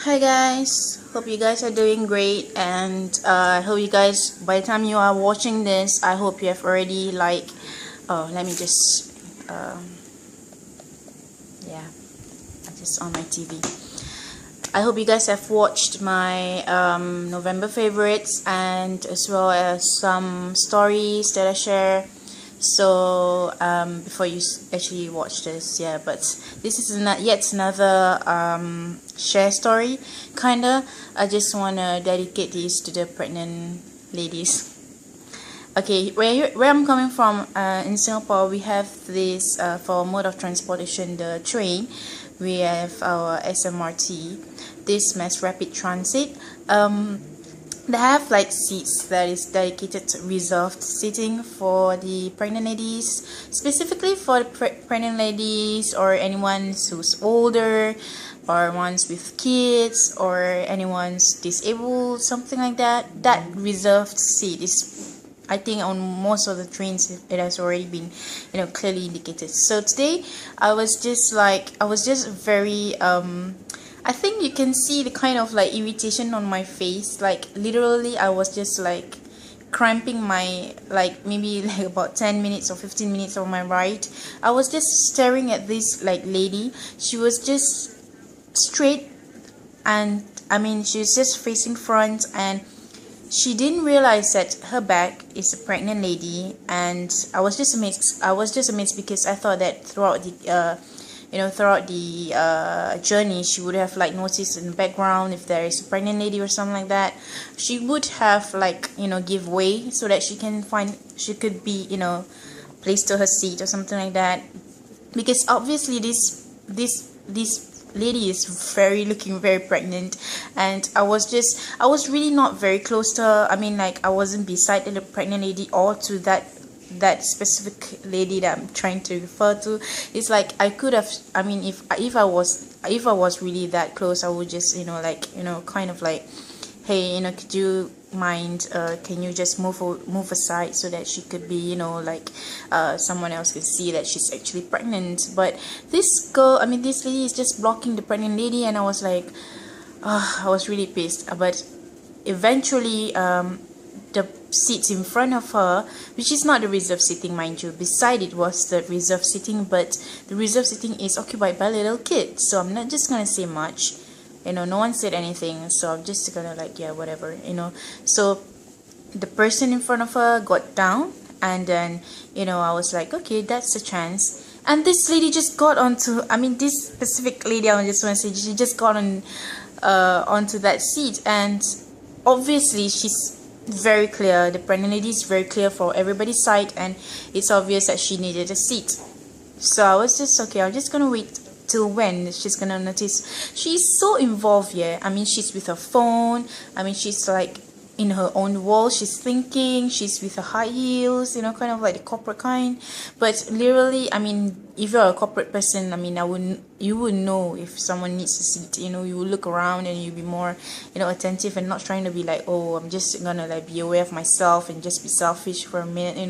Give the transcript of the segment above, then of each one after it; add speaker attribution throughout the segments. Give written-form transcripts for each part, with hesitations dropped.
Speaker 1: Hi guys, hope you guys are doing great, and I hope you guys, by the time you are watching this, I hope you have already let me just yeah, I just on my TV. I hope you guys have watched my November favorites, and as well as some stories that I share. So before you actually watch this, yeah, but this is not yet another share story kinda. I just want to dedicate this to the pregnant ladies. Okay, where I'm coming from, in Singapore, we have this for mode of transportation, the train. We have our SMRT, this mass rapid transit. They have like seats that is dedicated to reserved seating for the pregnant ladies, specifically for the pregnant ladies or anyone who's older, or ones with kids, or anyone's disabled, something like that. That reserved seat is, I think, on most of the trains it has already been, clearly indicated. So today I was just very I think you can see the kind of like irritation on my face. Like literally I was just like cramping my, like maybe like about 10 minutes or 15 minutes of my ride. I was just staring at this like lady. She was just straight, and I mean she was just facing front, and she didn't realize that her back is a pregnant lady. And I was just amazed because I thought that throughout the journey, she would have like noticed in the background if there is a pregnant lady or something like that. She would have give way so that she could be placed to her seat or something like that, because obviously this lady is looking very pregnant. And I was really not very close to her. I mean, like, I wasn't beside the pregnant lady or to that specific lady that I'm trying to refer to. It's like I could have, I mean, if I was really that close, I would just kind of like, hey, could you mind, can you just move aside so that she could be, someone else could see that she's actually pregnant. But this lady is just blocking the pregnant lady, and I was like, I was really pissed. But eventually the seats in front of her, which is not the reserved seating, mind you, beside it was the reserved seating, but the reserved seating is occupied by little kids. So I'm not just gonna say much, no one said anything, so I'm just gonna like, yeah, whatever. So the person in front of her got down, and then I was like, okay, that's a chance. And this lady just got onto, this specific lady, I just want to say, she just got onto that seat. And obviously she's very clear, the pregnant lady is very clear for everybody's sight, and it's obvious that she needed a seat. So I was just, okay, I'm just gonna wait till when she's gonna notice. She's so involved, yeah. She's with her phone, she's like in her own world, she's thinking, she's with her high heels, kind of like the corporate kind. But literally, if you're a corporate person, you would know if someone needs a seat. You will look around and you'll be more attentive, and not trying to be like, oh, I'm just gonna like be aware of myself and just be selfish for a minute.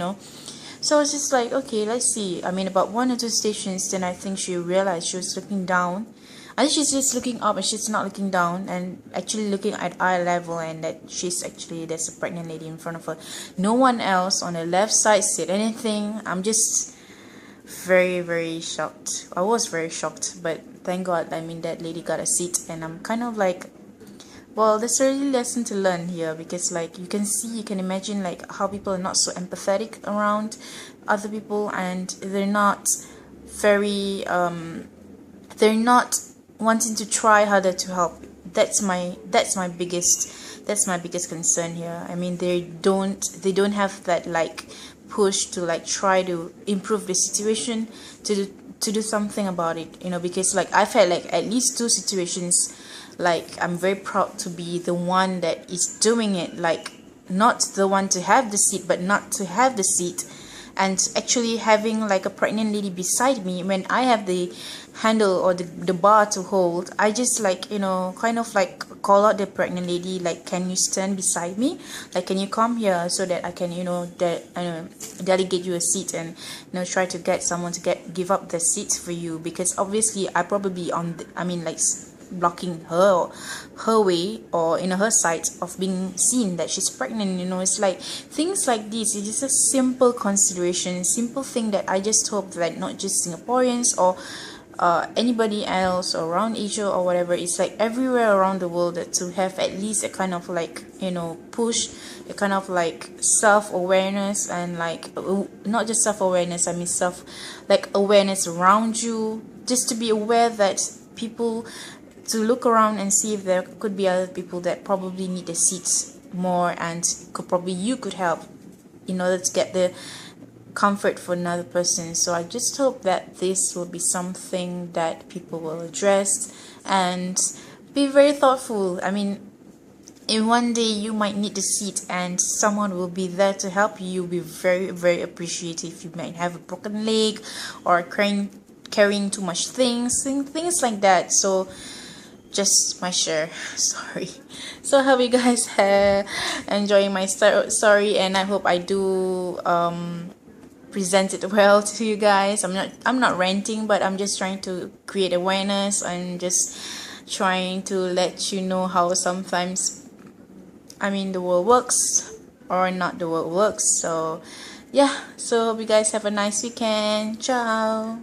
Speaker 1: So I was just like, okay, let's see. About one or two stations, then I think she realized she was looking down. I think she's just looking up and she's not looking down, and actually looking at eye level, and that there's a pregnant lady in front of her. No one else on the left side said anything. I'm just very, very shocked. I was very shocked, but thank God, that lady got a seat. And I'm kind of like, well, there's a really lesson to learn here, because like you can imagine like how people are not so empathetic around other people, and they're not very they're not wanting to try harder to help. That's my biggest concern here. They don't have that like push to like try to improve the situation, to do something about it, because like I've had like at least two situations. Like, I'm very proud to be the one that is doing it, like not the one to have the seat, but not to have the seat, and actually having like a pregnant lady beside me when I have the handle or the bar to hold. I just like kind of like call out the pregnant lady, like, can you stand beside me, like, can you come here so that I can delegate you a seat, and try to get someone to give up the seat for you, because obviously I probably blocking her way, or her sight of being seen that she's pregnant. It's like things like this. It's just a simple consideration, simple thing that I just hope that not just Singaporeans or anybody else around Asia or whatever, it's like everywhere around the world, that to have at least a kind of like push, a kind of like self-awareness, and like not just self-awareness, I mean awareness around you, just to be aware that people, to look around and see if there could be other people that probably need the seats more, and you could help in order to get the comfort for another person. So I just hope that this will be something that people will address and be very thoughtful. I mean, in one day you might need the seat and someone will be there to help you. You'll be very, very appreciative. You might have a broken leg or carrying too much things like that. So just my share. Sorry. So I hope you guys are enjoying my story, and I hope I do present it well to you guys. I'm not ranting, but I'm just trying to create awareness. I'm just trying to let you know how sometimes, I mean, the world works, or not the world works. So yeah, so hope you guys have a nice weekend. Ciao.